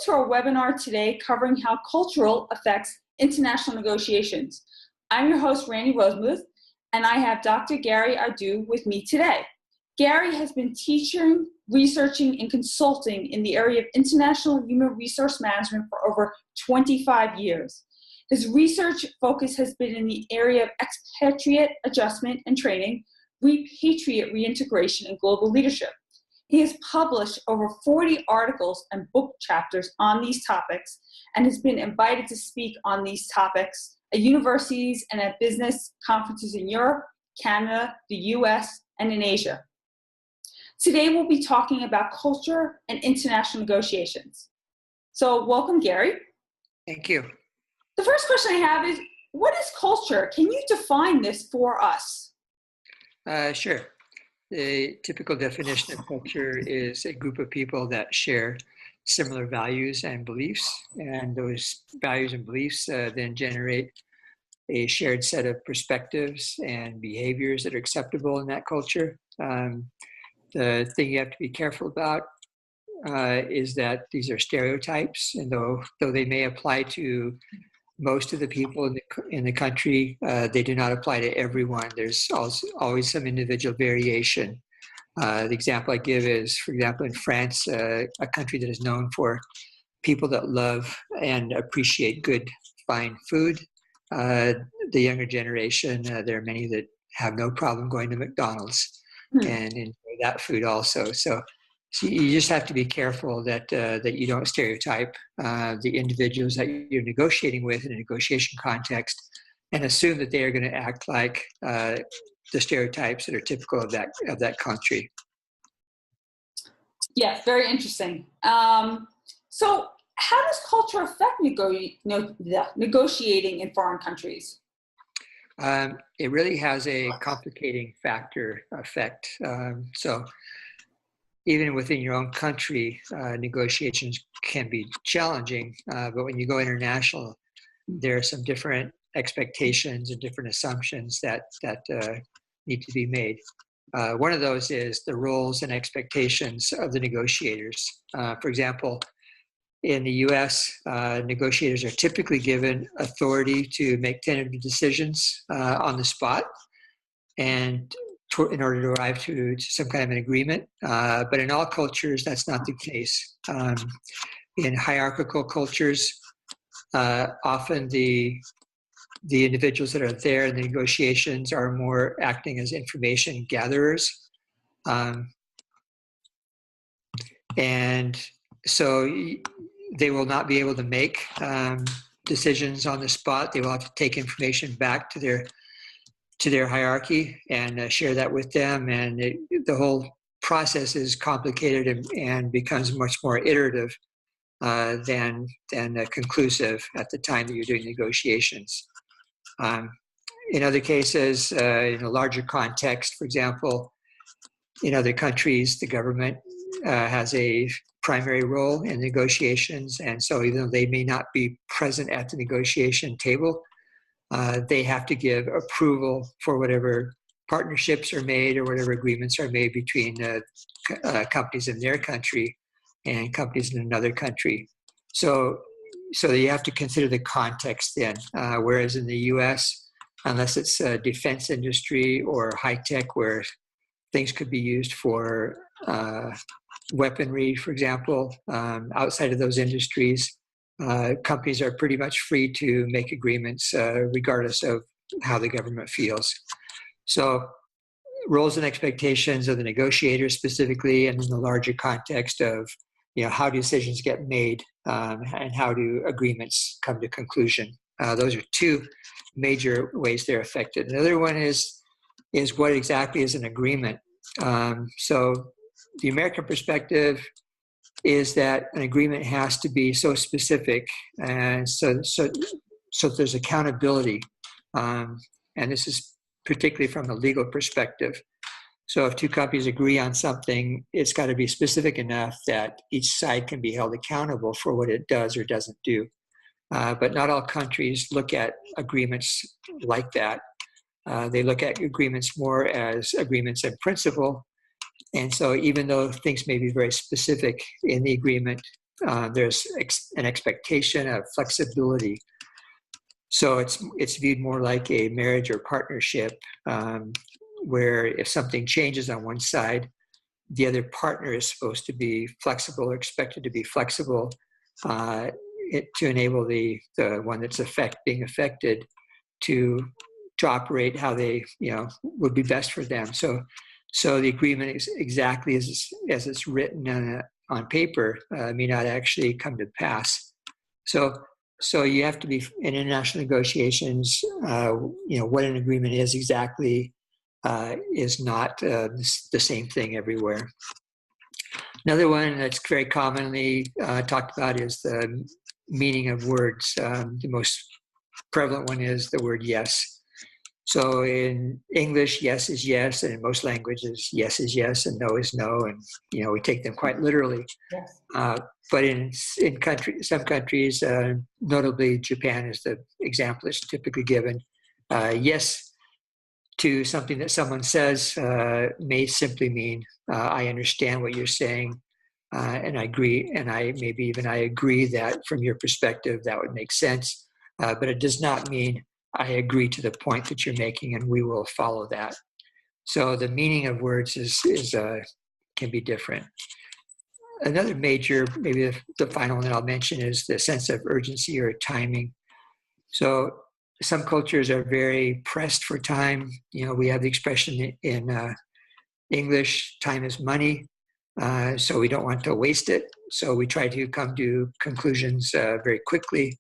to our webinar today covering how cultural affects international negotiations. I'm your host, Randy Rosemuth, and I have Dr. Gary Oddou with me today. Gary has been teaching, researching, and consulting in the area of international human resource management for over 25 years. His research focus has been in the area of expatriate adjustment and training, repatriate reintegration, and global leadership. He has published over 40 articles and book chapters on these topics and has been invited to speak on these topics at universities and at business conferences in Europe, Canada, the US, and in Asia. Today we'll be talking about culture and international negotiations. So welcome, Gary. Thank you. The first question I have is, what is culture? Can you define this for us? Sure. The typical definition of culture is a group of people that share similar values and beliefs, and those values and beliefs then generate a shared set of perspectives and behaviors that are acceptable in that culture. The thing you have to be careful about is that these are stereotypes, and though they may apply to most of the people in the country, they do not apply to everyone. There's always some individual variation. The example I give is, for example, in France, a country that is known for people that love and appreciate good, fine food. The younger generation, there are many that have no problem going to McDonald's and enjoy that food also. So you just have to be careful that you don't stereotype the individuals that you're negotiating with in a negotiation context and assume that they are going to act like the stereotypes that are typical of that country. Yes, very interesting. So how does culture affect negotiating in foreign countries? It really has a complicating factor effect. So even within your own country, negotiations can be challenging, but when you go international, there are some different expectations and different assumptions that need to be made. One of those is the roles and expectations of the negotiators. For example, in the US, negotiators are typically given authority to make tentative decisions on the spot and in order to arrive to some kind of an agreement. But in all cultures, that's not the case. In hierarchical cultures, often the individuals that are there in the negotiations are more acting as information gatherers. And so they will not be able to make decisions on the spot. They will have to take information back to their hierarchy and share that with them. And the whole process is complicated and becomes much more iterative than conclusive at the time that you're doing negotiations. In other cases, in a larger context, for example, in other countries, the government has a primary role in negotiations. And so even though they may not be present at the negotiation table, they have to give approval for whatever partnerships are made or whatever agreements are made between companies in their country and companies in another country. So you have to consider the context then. Whereas in the US, unless it's a defense industry or high tech where things could be used for weaponry, for example, outside of those industries, companies are pretty much free to make agreements regardless of how the government feels. So roles and expectations of the negotiators specifically, and in the larger context of how decisions get made and how do agreements come to conclusion. Those are two major ways they're affected. Another one is what exactly is an agreement. So the American perspective is that an agreement has to be so specific, and so there's accountability, and this is particularly from a legal perspective. So if two companies agree on something, it's got to be specific enough that each side can be held accountable for what it does or doesn't do. But not all countries look at agreements like that. They look at agreements more as agreements in principle. And so even though things may be very specific in the agreement, There's an expectation of flexibility. So it's viewed more like a marriage or partnership, where if something changes on one side, the other partner is supposed to be flexible or expected to be flexible, to enable the one that's being affected to operate how they would be best for them. So the agreement is exactly as it's written on paper may not actually come to pass. So you have to be in international negotiations. What an agreement is exactly is not the same thing everywhere. Another one that's very commonly talked about is the meaning of words. The most prevalent one is the word yes. So in English, yes is yes, and in most languages, yes is yes and no is no, and we take them quite literally. Yes. But in some countries, notably Japan is the example that's typically given. Yes to something that someone says may simply mean I understand what you're saying, and I agree, and I agree that from your perspective that would make sense, but it does not mean I agree to the point that you're making, and we will follow that. So the meaning of words can be different. Another major, maybe the final one that I'll mention, is the sense of urgency or timing. So some cultures are very pressed for time. We have the expression in English, time is money. So we don't want to waste it. So we try to come to conclusions very quickly.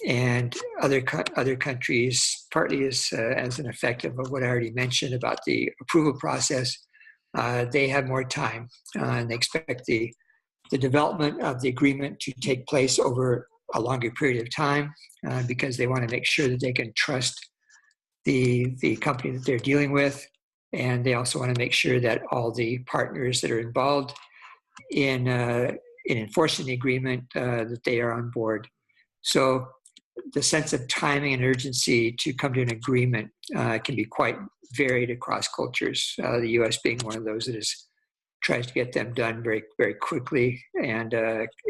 And other countries, partly as an effect of what I already mentioned about the approval process, they have more time, and they expect the development of the agreement to take place over a longer period of time, because they want to make sure that they can trust the company that they're dealing with, and they also want to make sure that all the partners that are involved in enforcing the agreement that they are on board. So the sense of timing and urgency to come to an agreement can be quite varied across cultures. The U.S. being one of those that tries to get them done very, very quickly, and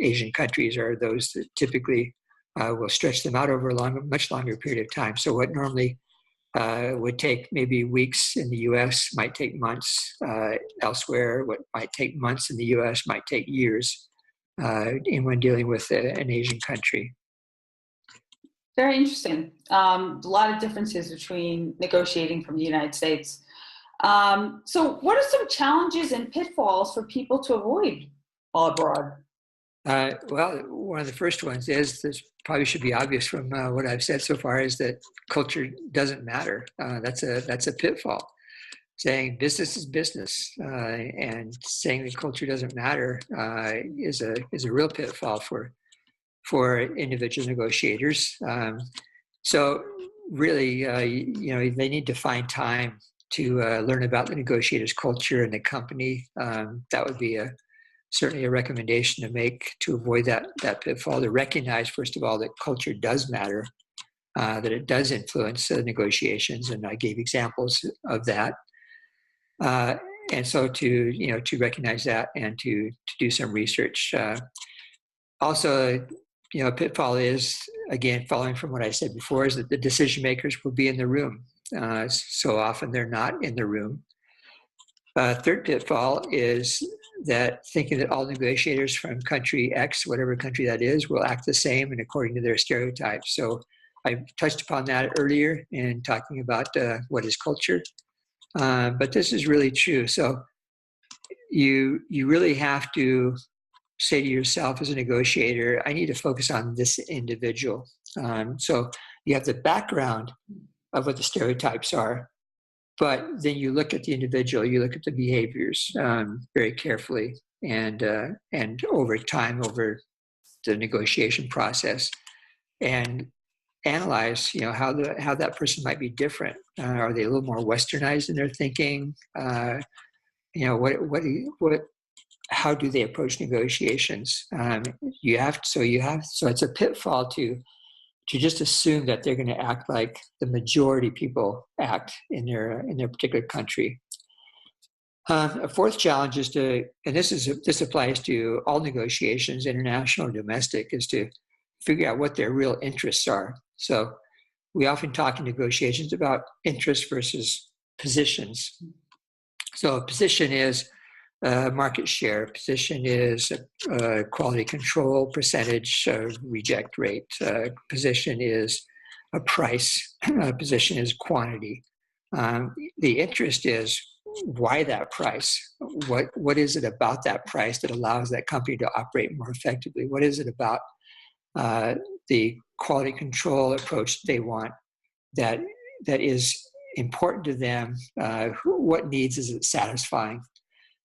Asian countries are those that typically will stretch them out over a much longer period of time. So what normally would take maybe weeks in the U.S. might take months elsewhere. What might take months in the U.S. might take years when dealing with an Asian country. Very interesting. A lot of differences between negotiating from the United States. So what are some challenges and pitfalls for people to avoid while abroad? Well, one of the first ones is, this probably should be obvious from what I've said so far, is that culture doesn't matter. That's a pitfall. Saying business is business, and saying that culture doesn't matter is a real pitfall for individual negotiators. So really, they need to find time to learn about the negotiator's culture and the company. That would be certainly a recommendation to make to avoid that pitfall, to recognize, first of all, that culture does matter, that it does influence negotiations, and I gave examples of that. And so to recognize that and to do some research. Also, a pitfall is, again, following from what I said before, is that the decision makers will be in the room. So often they're not in the room. Third pitfall is that thinking that all negotiators from country X, whatever country that is, will act the same and according to their stereotypes. So I touched upon that earlier in talking about what is culture. But this is really true. So you really have to say to yourself as a negotiator, I need to focus on this individual. So you have the background of what the stereotypes are, but then you look at the individual, you look at the behaviors very carefully, and over time, over the negotiation process, and analyze, how that person might be different. Are they a little more westernized in their thinking? How do they approach negotiations? So it's a pitfall to just assume that they're going to act like the majority people act in their particular country. A fourth challenge is and this applies to all negotiations, international or domestic, is to figure out what their real interests are. So we often talk in negotiations about interests versus positions. So a position is market share. Position is quality control, percentage reject rate. Position is a price. Position is quantity. The interest is why that price? What is it about that price that allows that company to operate more effectively? What is it about the quality control approach they want that is important to them? What needs is it satisfying?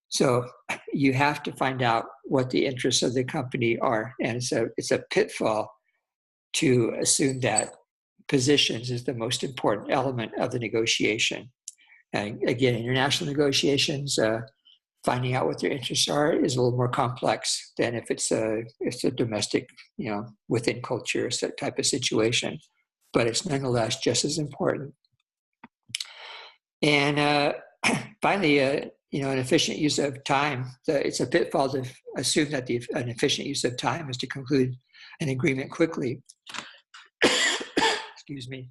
So you have to find out what the interests of the company are, and it's a pitfall to assume that positions is the most important element of the negotiation. And again, international negotiations, finding out what their interests are is a little more complex than if it's a domestic, within culture type of situation. But it's nonetheless just as important. And finally, an efficient use of time. It's a pitfall to assume that an efficient use of time is to conclude an agreement quickly. Excuse me.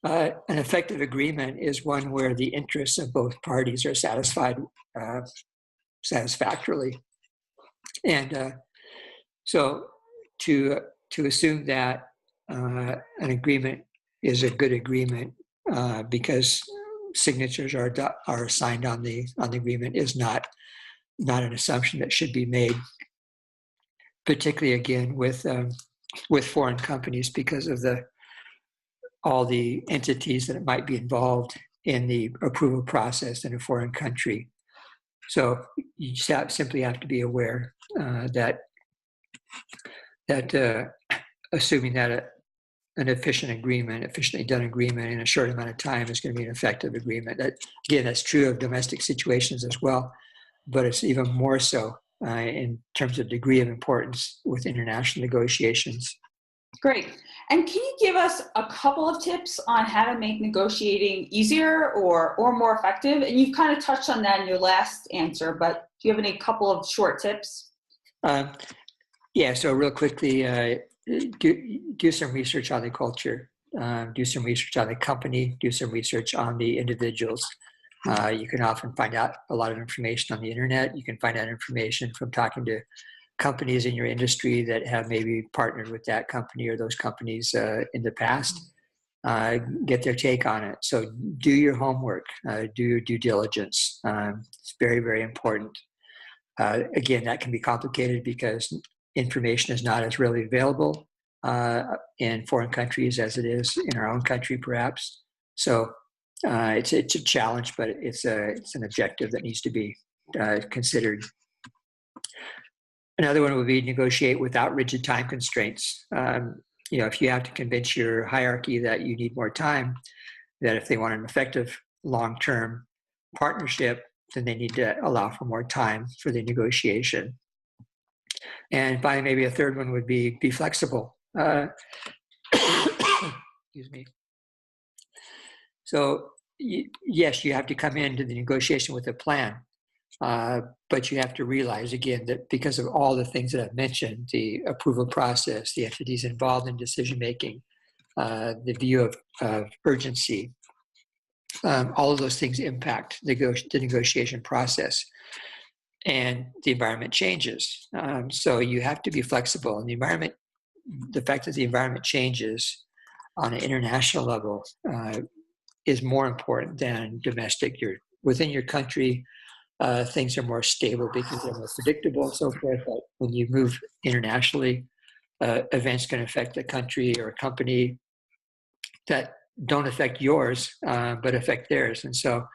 An effective agreement is one where the interests of both parties are satisfied satisfactorily. And so to assume that an agreement is a good agreement because signatures are signed on the agreement is not an assumption that should be made, particularly again with foreign companies because of all the entities that might be involved in the approval process in a foreign country. So you just simply have to be aware that assuming that an efficiently done agreement in a short amount of time is going to be an effective agreement. That's true of domestic situations as well, but it's even more so in terms of degree of importance with international negotiations. Great. And can you give us a couple of tips on how to make negotiating easier or more effective? And you've kind of touched on that in your last answer, but do you have any couple of short tips? Yeah, so real quickly, do some research on the culture, do some research on the company, do some research on the individuals. You can often find out a lot of information on the internet. You can find out information from talking to companies in your industry that have maybe partnered with that company or those companies in the past. Get their take on it. So do your homework, do your due diligence. It's very, very important. Again, that can be complicated because information is not as readily available in foreign countries as it is in our own country, perhaps. So it's a challenge, but it's an objective that needs to be considered. Another one would be negotiate without rigid time constraints. If you have to convince your hierarchy that you need more time, that if they want an effective long-term partnership, then they need to allow for more time for the negotiation. And finally, maybe a third one would be flexible. Excuse me. So yes, you have to come into the negotiation with a plan. But you have to realize, again, that because of all the things that I've mentioned, the approval process, the entities involved in decision-making, the view of urgency, all of those things impact the negotiation process. And the environment changes. So you have to be flexible. And the fact that the environment changes on an international level is more important than domestic. You're within your country, things are more stable because they're more predictable and so forth. But when you move internationally, events can affect a country or a company that don't affect yours, but affect theirs. And so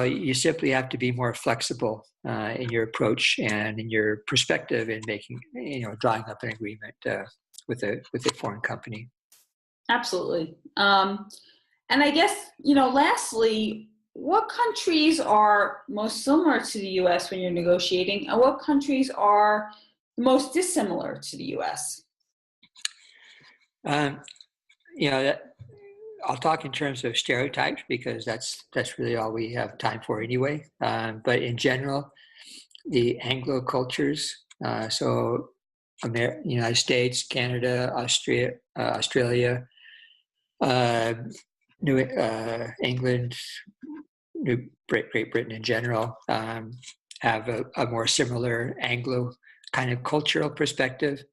you simply have to be more flexible in your approach and in your perspective in making, drawing up an agreement with a foreign company. Absolutely. And I guess, lastly, what countries are most similar to the U.S. when you're negotiating, and what countries are most dissimilar to the U.S.? I'll talk in terms of stereotypes because that's really all we have time for anyway. But in general, the Anglo cultures, so United States, Canada, Australia, uh, England, Great Britain in general, have a more similar Anglo kind of cultural perspective.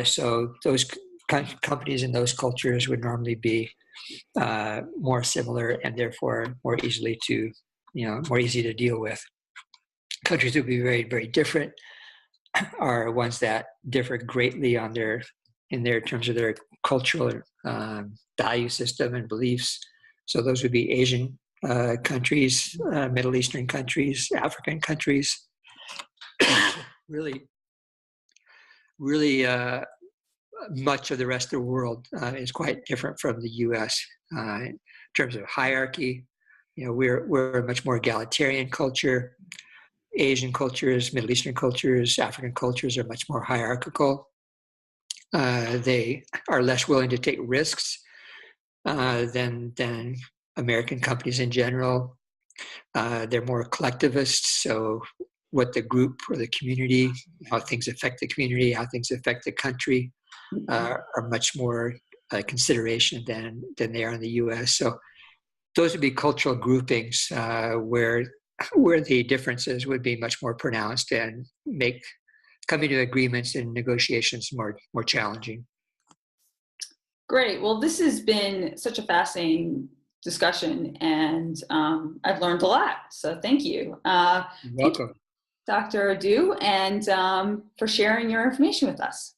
So those companies in those cultures would normally be more similar and therefore more easy to deal with. Countries that would be very, very different are ones that differ greatly in their terms of their cultural value system and beliefs. So those would be Asian countries, Middle Eastern countries, African countries. really, really much of the rest of the world is quite different from the U.S. In terms of hierarchy. We're a much more egalitarian culture. Asian cultures, Middle Eastern cultures, African cultures are much more hierarchical. They are less willing to take risks than American companies in general. They're more collectivists, so what the group or the community, how things affect the community, how things affect the country, are much more consideration than they are in the U.S. So those would be cultural groupings where the differences would be much more pronounced and make coming to agreements and negotiations more challenging. Great. Well, this has been such a fascinating discussion, and I've learned a lot. So thank you. You're welcome. Dr. Oddou, and for sharing your information with us.